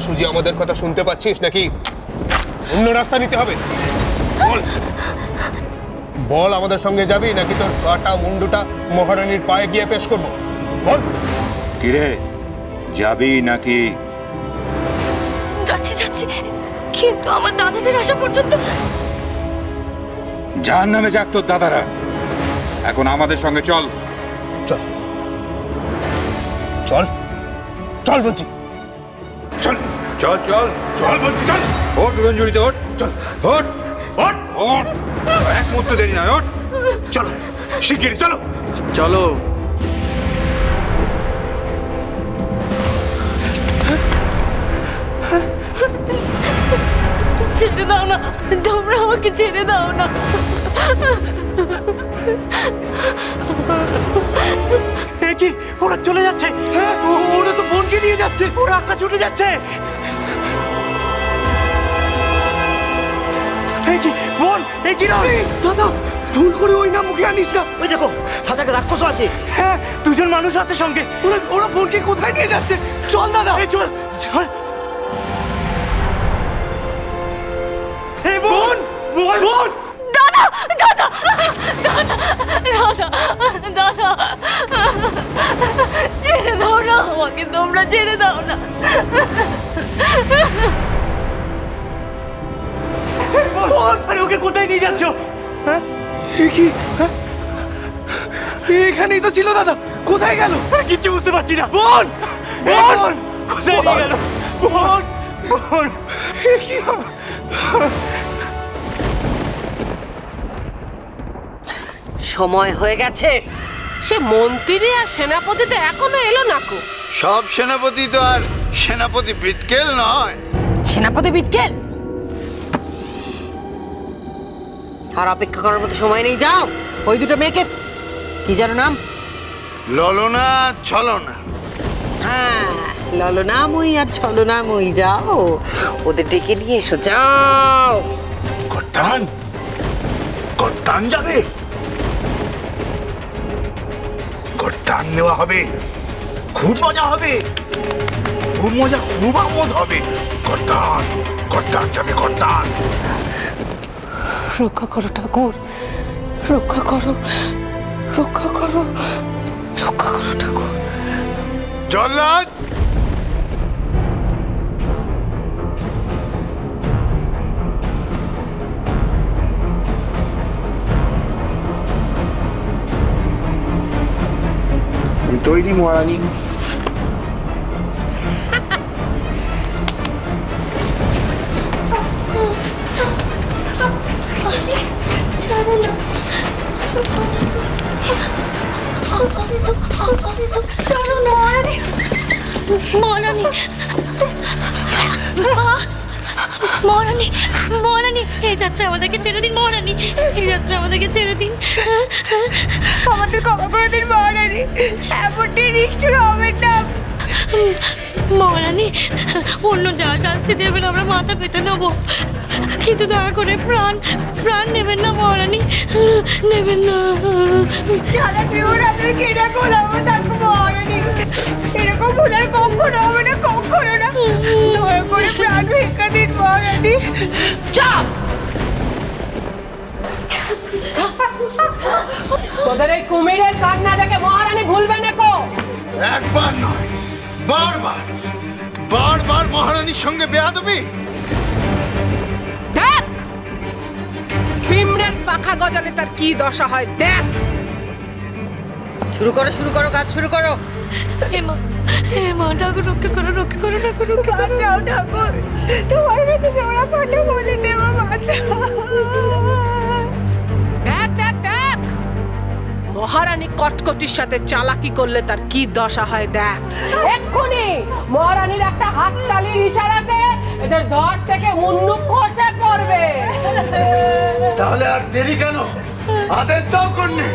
সুজি আমাদের কথা শুনতে পাচ্ছিস নাকি অন্য রাস্তা নিতে হবে? বল বল, আমাদের সঙ্গে যাবি নাকি তোর কাটা মুন্ডুটা মহারানীর পায়ে গিয়ে পেশ করবো? বল। কিরে, যাবি নাকি? যাচ্ছি যাচ্ছি, কিন্তু আমার দাদাদের আসা পর্যন্ত। জাহান্নামে যাক তোর দাদারা। এখন আমাদের সঙ্গে চল। চল চল চল বলছি, চল চল চল চল বলছি, চল। ওঠ রঞ্জুরিত, ওঠ, চল ওঠ ওঠ ওঠ, এক মুহূর্ত দেরি নয়, ওঠ। চলো শিগগিরই চলো চলো। ছেড়ে দাও না, তোমরা আমাকে ছেড়ে দাও না। কি ওরা চলে যাচ্ছে? ওরা তো বোনকে নিয়ে যাচ্ছে, ওরা আকাশে উঠে যাচ্ছে। কি বোন, কি নয় দাদা, ভুল করে ওই নাম মুখে আনিস না। ওই দেখো সাজাকে রাক্ষস আছে। হ্যাঁ, দুজন মানুষ আছে সঙ্গে। ওরা বোনকে কোথায় নিয়ে যাচ্ছে? চল দাদা, চল চল। বোন বোন বোন, দাদা দাদা দাদা দাদা দাদা, ছেড়ে দাও না আমাকে, তোমরা ছেড়ে দাও না। আরে ওকে কোথায় নিয়ে যাচ্ছ? হ্যাঁ কি, এখানেই তো ছিল দাদা, কোথায় গেল? কিচ্ছু বুঝতে পারছি না। বোন বোন কোথায় নিয়ে গেল? বোন বোন কি? সময় হয়ে গেছে। সে মন্ত্রী আর সেনাপতি তো এখনো এলো না কো। সব সেনাপতি তো আর সেনাপতি বিটকেল নয়। সেনাপতি বিটকেল? আর অপেক্ষা করার মতো সময় নেই, যাও। ওই দুটো মেয়েকে, কি যেন নাম? ললনা ছলনা। হ্যাঁ, ললনাময়ী আর ছলনাময়ী, যাও ওদের ডেকে নিয়ে এসো, যাও। কর্তান, কর্তান যাবে? কর্তান নেওয়া হবে, খুব মজা হবে, খুব মজা, খুব আমোদ হবে। কর্তান, কর্তান যাবে, কর্তান। রক্ষা করো ঠাকুর, রক্ষা করো, রক্ষা করো, রক্ষা করো ঠাকুর। জল্লাদ, তৈরি মহারানী। মহারানী, মহারানী, মহারানী, এই যাত্রা আমাদেরকে ছেড়ে দিন মহারানী, এই যাত্রা আমাদেরকে ছেড়ে দিন, আমাদের ক্ষমা করে দিন মহারানী, এমনটি নিষ্ঠুর হবেন না মহারানী। অন্য যা শাস্তি দেবেন আমরা মাথা পেতে নেব, কিন্তু দয়া করে প্রাণ প্রাণ নেবেন না মহারানী, নেবেন না। সারা জীবন আমরা কেনা গোলাম থাকবো মহারানী, এরকম ভুল আর কখনো হবে না, কখনো না। দয়া করে প্রাণ ভিক্ষা দিন মহারানী। চাপ! তোদের এই কুমিরের কান্না দেখে মহারানী ভুলবে না কো। একবার নয়, বারবার বারবার মহারানীর সঙ্গে বেয়াদবি। দেখ পিমড়ের পাখা গজালে তার কি দশা হয়, দেখ। শুরু করো, শুরু করো, কাজ শুরু করো। হে মা, ঠাকুর রক্ষা করো, রক্ষা করো, ঠাকুর রক্ষা করো, বাঁচাও ঠাকুর, তোমার কাছে জোড়া পাঠা বলে দেবো, বাঁচাও। দেখ দেখ দেখ, মহারানী কটকটির সাথে চালাকি করলে তার কি দশা হয়, দেখ। এক্ষুনি মহারানীর একটা হাততালির ইশারাতে এদের ধর থেকে মুন্ডু খসে পড়বে। তাহলে আর দেরি কেন? আদেশ দাও কন্যা।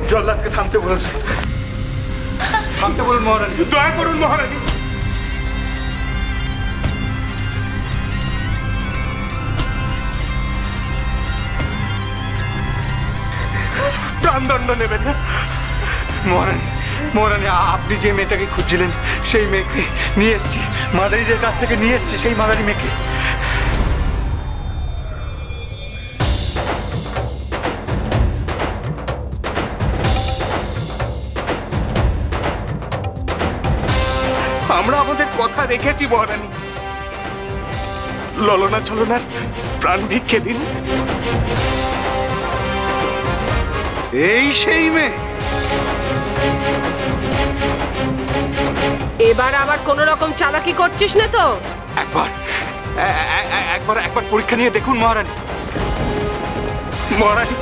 জল্লাদকে থামতে বলুন, থামতে বলুন মহারানী, দয়া করুন মহারানী। প্রাণদণ্ড নেবেন না মহারানী। মহারানী, আপনি যে মেয়েটাকে খুঁজছিলেন সেই মেয়েকে নিয়ে এসছি, মাদারিদের কাছ থেকে নিয়ে এসছি সেই মাদারি মেয়েকে। আমরা আমাদের কথা রেখেছি মহারানী। ললনা ছলনার প্রাণ ভিক্ষে দিন। এই সেই মেয়ে? এবার আবার কোন রকম চালাকি করছিস না তো? একবার পরীক্ষা নিয়ে দেখুন মহারানী। মহারানী,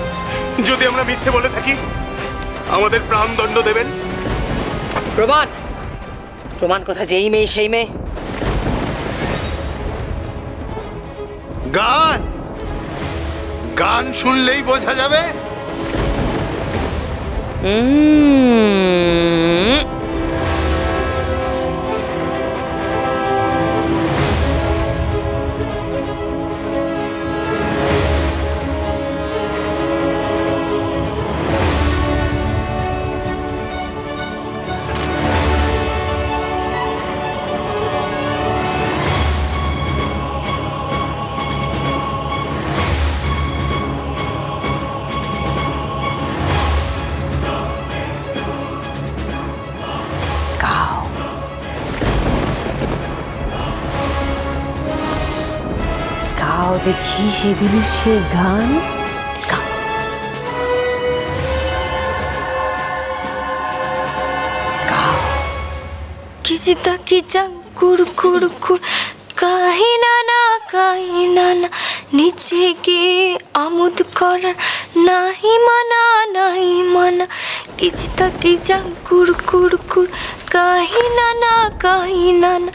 যদি আমরা মিথ্যে বলে থাকি আমাদের প্রাণদণ্ড দেবেন। প্রমাণ প্রমাণ কথা, যেই মেয়ে সেই মেয়ে। গান গান শুনলেই বোঝা যাবে। গাও দেখি সেদিনের সে গান। কিচিতা কিচাং কুর কুর কুর, কাহিনা না কাহিনা না, নিচে গিয়ে আমোদ করার নাহি মানা নাহি মানা। কিচিতা কিচাং কুর কুর কুর, কাহিনা না কাহিনা না,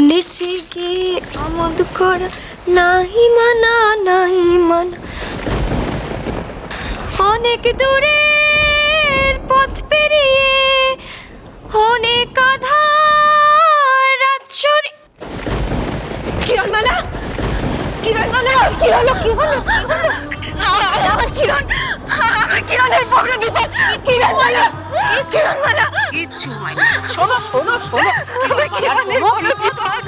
নিচে গিয়ে আমোদ করার নাহি মানা নাহি মানা। অনেক দূরের পথ পেরিয়ে অনেক আধার রাত সরে। কিরণমালা, কিরণমালা, কি হলো কি হলো? আমার কিরণ, আমার কিরণের বড় বিপদ। কিরণমালা, কিরণমালা, কিচ্ছু হয়নি। শোনো শোনো শোনো, আমার কিরণের বড় বিপদ।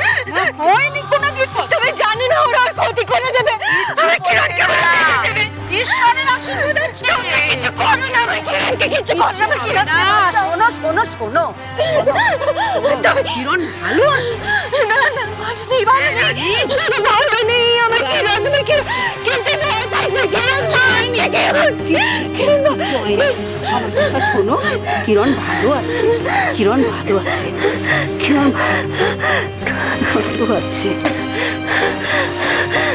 হয়নি কোনো বিপদ। তুমি জানি না ওরা ওর ক্ষতি করে দেবে। আমার কিরণকে ওরা মেরে দেবে। ঈশ্বরের আশীর্বাদ আছে। তুমি কিছু করো না, আমার কিরণকে কিছু করো না। আমার কিরণ, শোনো শোনো শোনো, কিরণ ভালো আছে। না না, ভালো নেই, ভালো নেই, ভালো নেই আমার কিরণ, আমার কিরণ। কিন্তু ভয় পাইছে কিরণ, হয়নি কিরণ, কিরণ আমার কথা শোনো, কিরণ ভালো আছে, কিরণ ভালো আছে, কিরণ ভালো আছে,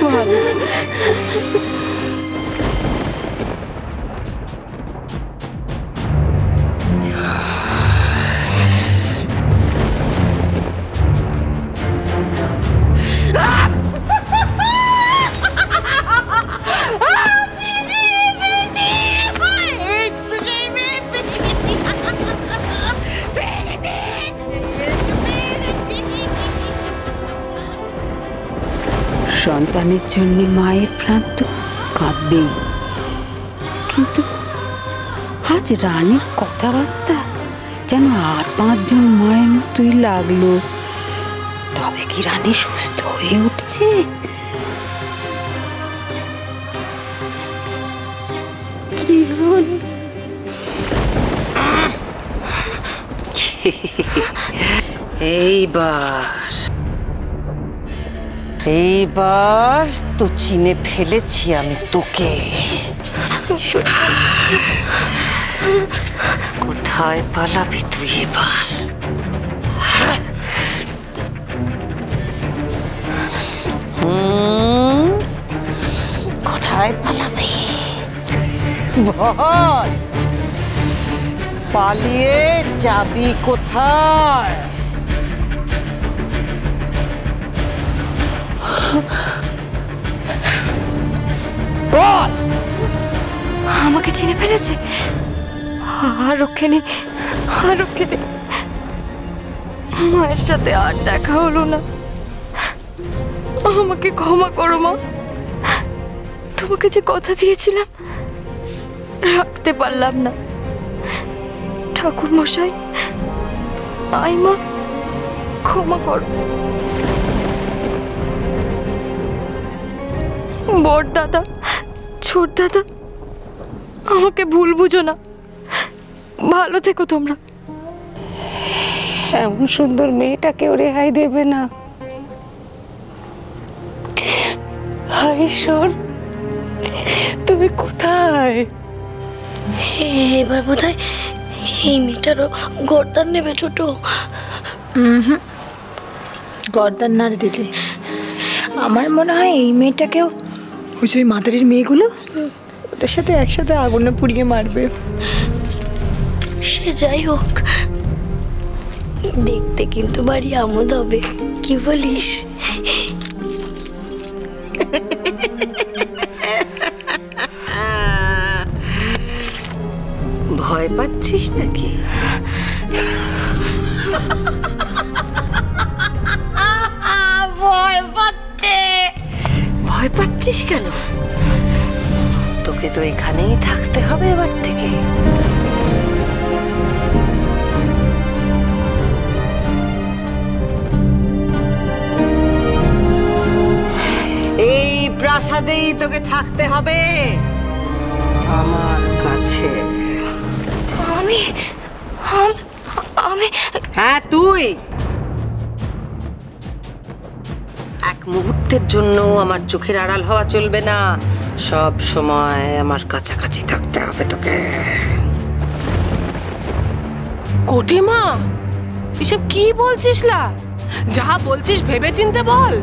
ভালো আছে। সন্তানের জন্য মায়ের প্রাণ তো কাঁদবেই, কিন্তু আজ রানীর কথাবার্তা যেন আর 5 জন মায়ের মতোই লাগলো। তবে কি রানী সুস্থ হয়ে উঠছে? এইবার তো চিনে ফেলেছি আমি তোকে। কোথায় পালাবি তুই এবার? কোথায় পালাবি বল? পালিয়ে যাবি কোথায়? বল। আমাকে চিনে ফেলেছে, আর রক্ষে নেই, আর রক্ষে নেই। মায়ের সাথে আর দেখা হলো না। আমাকে ক্ষমা করো মা, তোমাকে যে কথা দিয়েছিলাম রাখতে পারলাম না। ঠাকুর মশাই, আই মা, ক্ষমা করো। বড় দাদা, ছোট দাদা, আমাকে ভুল বুঝো না। ভালো থেকো তোমরা। এমন সুন্দর মেয়েটাকেও রেহাই দেবে না। হায় ঈশ্বর, তুমি কোথায়? এবার বোধহয় এই মেয়েটারও গর্দান নেবে ছোট। গর্দান না রে দিদি, আমার মনে হয় এই মেয়েটাকেও ওই যে মাদারির মেয়েগুলো ওদের সাথে একসাথে আগুনে পুড়িয়ে মারবে। সে যাই হোক, দেখতে কিন্তু বাড়ি আমোদ হবে, কি বলিস? ভয় পাচ্ছিস নাকি? ভয় পাচ্ছে? ভয় পাচ্ছিস কেন? তোকে তো এখানেই থাকতে হবে এবার থেকে। এই প্রাসাদেই তোকে থাকতে হবে আমার কাছে। আমি আমি হ্যাঁ, তুই এক মুহূর্তের জন্য আমার চোখের আড়াল হওয়া চলবে না। সব সময় আমার কাছাকাছি থাকতে হবে তোকে। কোটিমা, এসব কি বলছিস? লা, যা বলছিস ভেবে চিন্তে বল।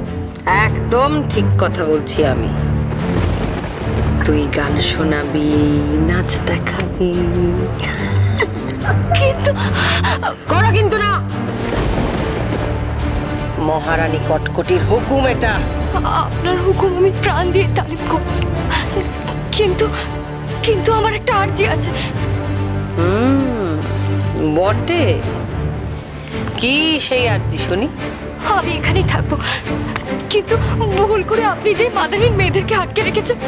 একদম ঠিক কথা বলছি আমি। তুই গান শোনাবি, নাচ দেখাবি, কিন্তু করো কিন্তু না। মহারানী কটকটির হুকুম এটা। আপনার হুকুম আমি প্রাণ দিয়ে তারিফ করব, কিন্তু কিন্তু আমার একটা আর্জি আছে। বটে? কি সেই আর্জি শুনি? আমি এখানেই থাকবো, কিন্তু ভুল করে আপনি যে মাদারির মেয়েদেরকে আটকে রেখেছেন,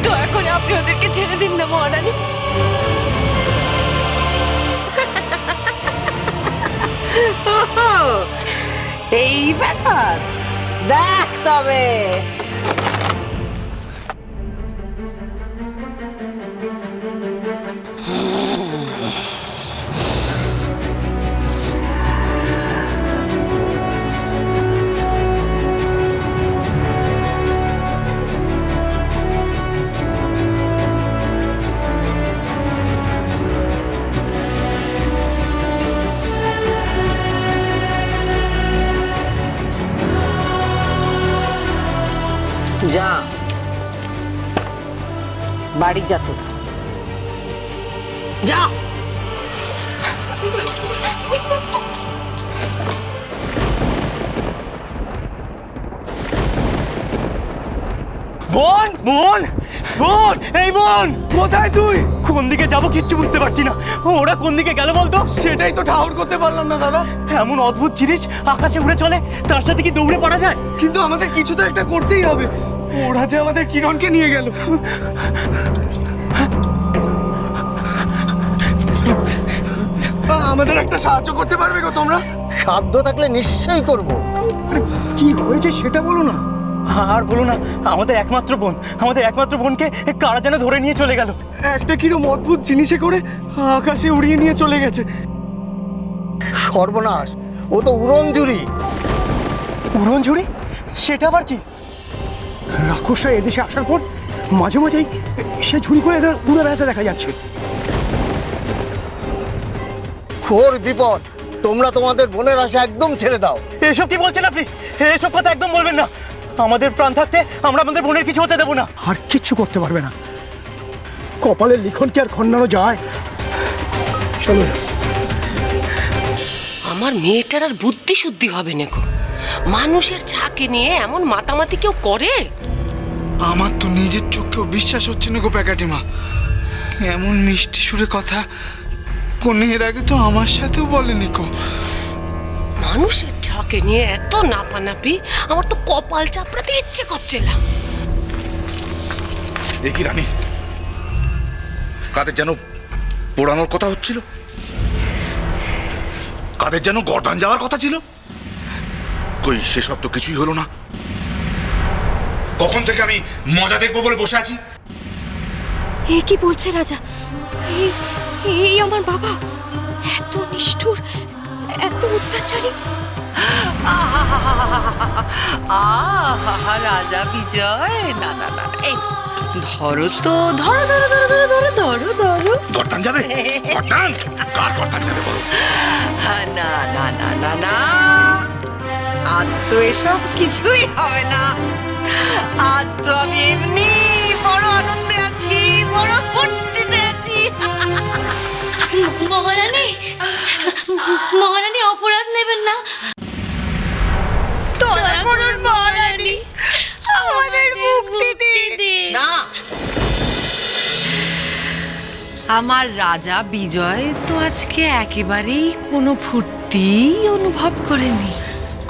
দয়া করে আপনি ওদেরকে ছেড়ে দিন না মহারানী। এই ব্যাপার, দেখ তবে। যা, বাড়ি যা, তো যা। বোন, বোন, বোন, এই বোন, কোথায় তুই? কোন দিকে যাবো কিচ্ছু বুঝতে পারছি না। ওরা কোন দিকে গেল বলতো? সেটাই তো ঠাউর করতে পারলাম না দাদা। এমন অদ্ভুত জিনিস আকাশে উড়ে চলে, তার সাথে কি দৌড়ে পড়া যায়? কিন্তু আমাদের কিছু তো একটা করতেই হবে। ওরা যে আমাদের কিরণকে নিয়ে গেল। আমাদের একটা সাহায্য করতে পারবে গো তোমরা? সাধ্য থাকলে নিশ্চয়ই করব। কি হয়েছে সেটা বলো না। আর বলো না, আমাদের একমাত্র বোনকে কারা যেন ধরে নিয়ে চলে গেল। একটা কিরম অদ্ভুত জিনিসে করে আকাশে উড়িয়ে নিয়ে চলে গেছে। সর্বনাশ, ও তো উড়নঝুরি। উড়নঝুরি? সেটা আবার কি? রাক্ষসরা এদেশে আসার পর মাঝে মাঝেই সে ঝুড়ি করে এদের উড়ে বেড়াতে দেখা যাচ্ছে। ঘোর বিপদ, তোমরা তোমাদের বোনের আশা একদম ছেড়ে দাও। এসব কি বলছেন আপনি? এসব কথা একদম বলবেন না। আমাদের প্রাণ থাকতে আমরা আমাদের বোনের কিছু হতে দেব না। আর কিচ্ছু করতে পারবে না। কপালের লিখন কি আর খন্ডানো যায়? চলো। আমার মেয়েটার আর বুদ্ধি শুদ্ধি হবে না গো। মানুষের ছাকে নিয়ে এমন মাতামাতি কেউ করে? আমার তো নিজের চোখেও বিশ্বাস হচ্ছে না গো প্যাকাটিমা। এমন মিষ্টি সুরে কথা কোন এর আগে তো আমার সাথেও বলেনি কো। মানুষের ছাকে নিয়ে এত নাপানাপি, আমার তো কপাল চাপড়াতে ইচ্ছে করছিল। দেখি রানী, কাদের যেন পোড়ানোর কথা হচ্ছিল, কাদের যেন গর্দান যাওয়ার কথা ছিল, কই সেসব তো কিছুই হলো না। কখন থেকে আমি মজা দেখবো বলে বসে আছি। এ কি বলছে রাজা? এই আমার বাবা এত নিষ্ঠুর, এত অত্যাচারী। রাজা বিজয়, না না না, এই ধরো তো, ধরো ধরো ধরো ধরো ধরো ধরো ধরো। গর্দান যাবে? গর্দান? কার গর্দান যাবে বলো? না না না না না, আজ তো এসব কিছুই হবে না। আজ তো আমি এমনি বড় আনন্দে আছি, বড় ফুর্তিতে আছি। মহারানী, মহারানী অপরাধ নেবেন না। দয়া করুন মহারানী, আমাদের মুক্তি দিন। না, আমার রাজা বিজয় তো আজকে একেবারেই কোনো ফুর্তি অনুভব করেনি,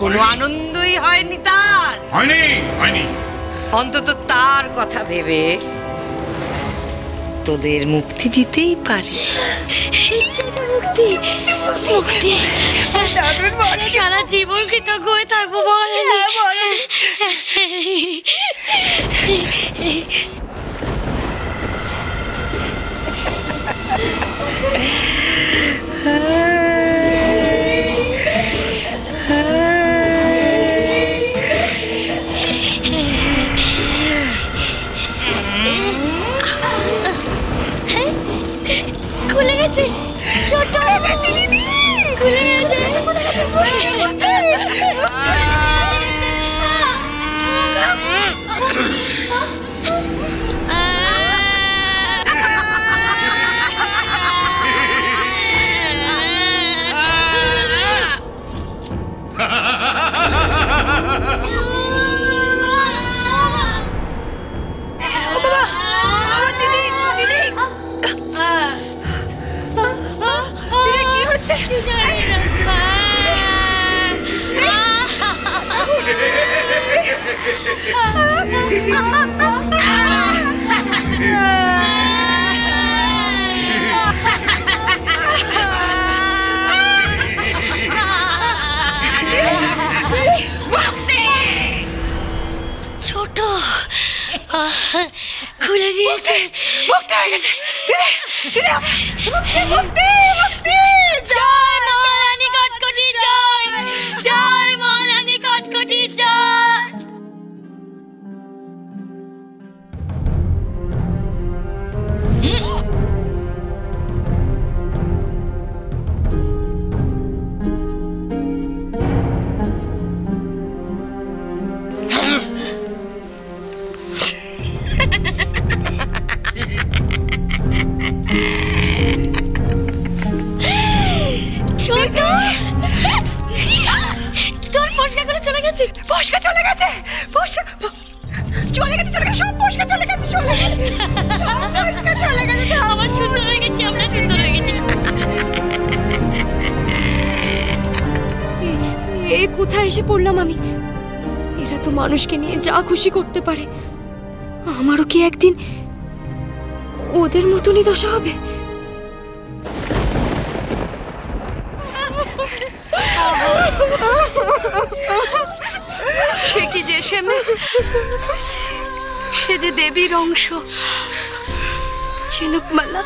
কোনো আনন্দই হয়নি তার। হয়নি, হয়নি। অন্তত তার কথা ভেবে তোদের মুক্তি দিতেই পারি। মুক্তি, মুক্তি, সারা জীবন কৃতজ্ঞ হয়ে থাকবো মহারানী। খুলে গেছে, ছোট দিদি, খুলে গেছে। ছোট খুলে দিয়েছে, মুক্ত হয়ে গেছে। জয় মহারানী কটকটি, জয় জয় মহারানী কটকটি, জয়। তোর ফসকা করে চলে গেছে, ফসকা চলে গেছে, ফসকা চলে গেছে, চলে গেছে, সব ফসকা চলে গেছে, চলে গেছে, ফসকা চলে গেছে। আমার সুন্দর হয়ে গেছি, আমরা সুন্দর হয়ে গেছি। এ কোথায় এসে পড়লাম আমি? এরা তো মানুষকে নিয়ে যা খুশি করতে পারে, আমারও কি একদিন ওদের মতনই দশা হবে? সে কি যে সে যে দেবীর অংশ। ঝিনুকমালা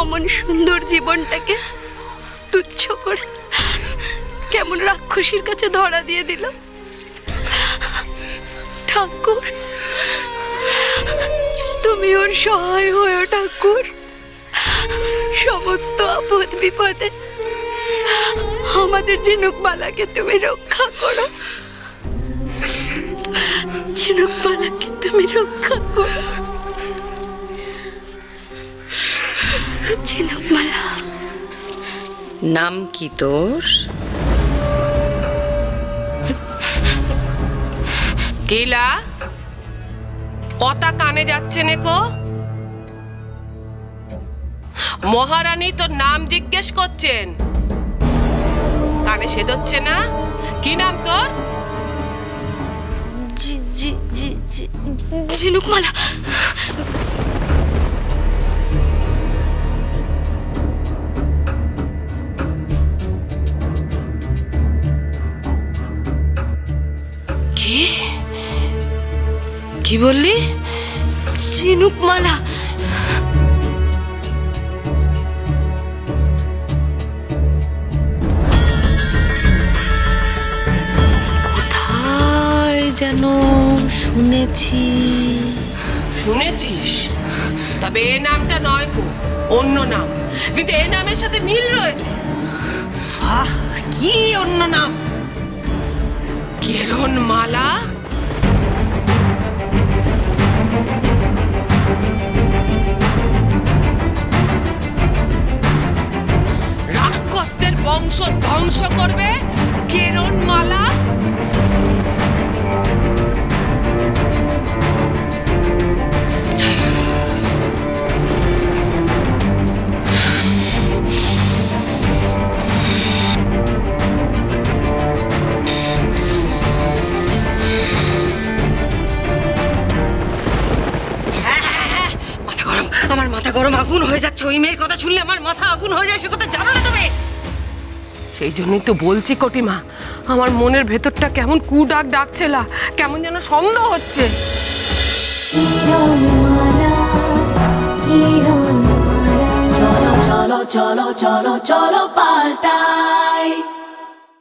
অমন সুন্দর জীবনটাকে তুচ্ছ করে কেমন রাক্ষসীর কাছে ধরা দিয়ে দিল। ঠাকুর, তুমি ওর সহায় হয়েও ঠাকুর। সমস্ত আপদ বিপদে আমাদের ঝিনুকমালাকে তুমি রক্ষা করো, ঝিনুকমালাকে তুমি রক্ষা করো। ঝিনুকমালা, নাম কি তোর? কিলা কথা কানে যাচ্ছে নেকো? মহারানী তোর নাম জিজ্ঞেস করছেন, কানে সেদচ্ছে না? কি নাম তোর? ঝিনুকমালা। কি বললি? ঝিনুকমালা। কোথায় যেন শুনেছি। শুনেছিস? তবে এ নামটা নয় গো, অন্য নাম। কিন্তু এ নামের সাথে মিল রয়েছে। কি অন্য নাম? কিরণমালা। রাক্ষসদের বংশ ধ্বংস করবে কিরণমালা। আমার মাথা গরম, আগুন হয়ে যাচ্ছে। ওই মেয়ের কথা শুনলে আমার মাথা আগুন হয়ে যায়, সে কথা জানো না তুমি? সেই জন্যই তো বলছি কটিমা, আমার মনের ভেতরটা কেমন কুডাক ডাকছিল, কেমন যেন সন্দেহ হচ্ছে। চলো চলো চলো চলো চলো পাল্টাই।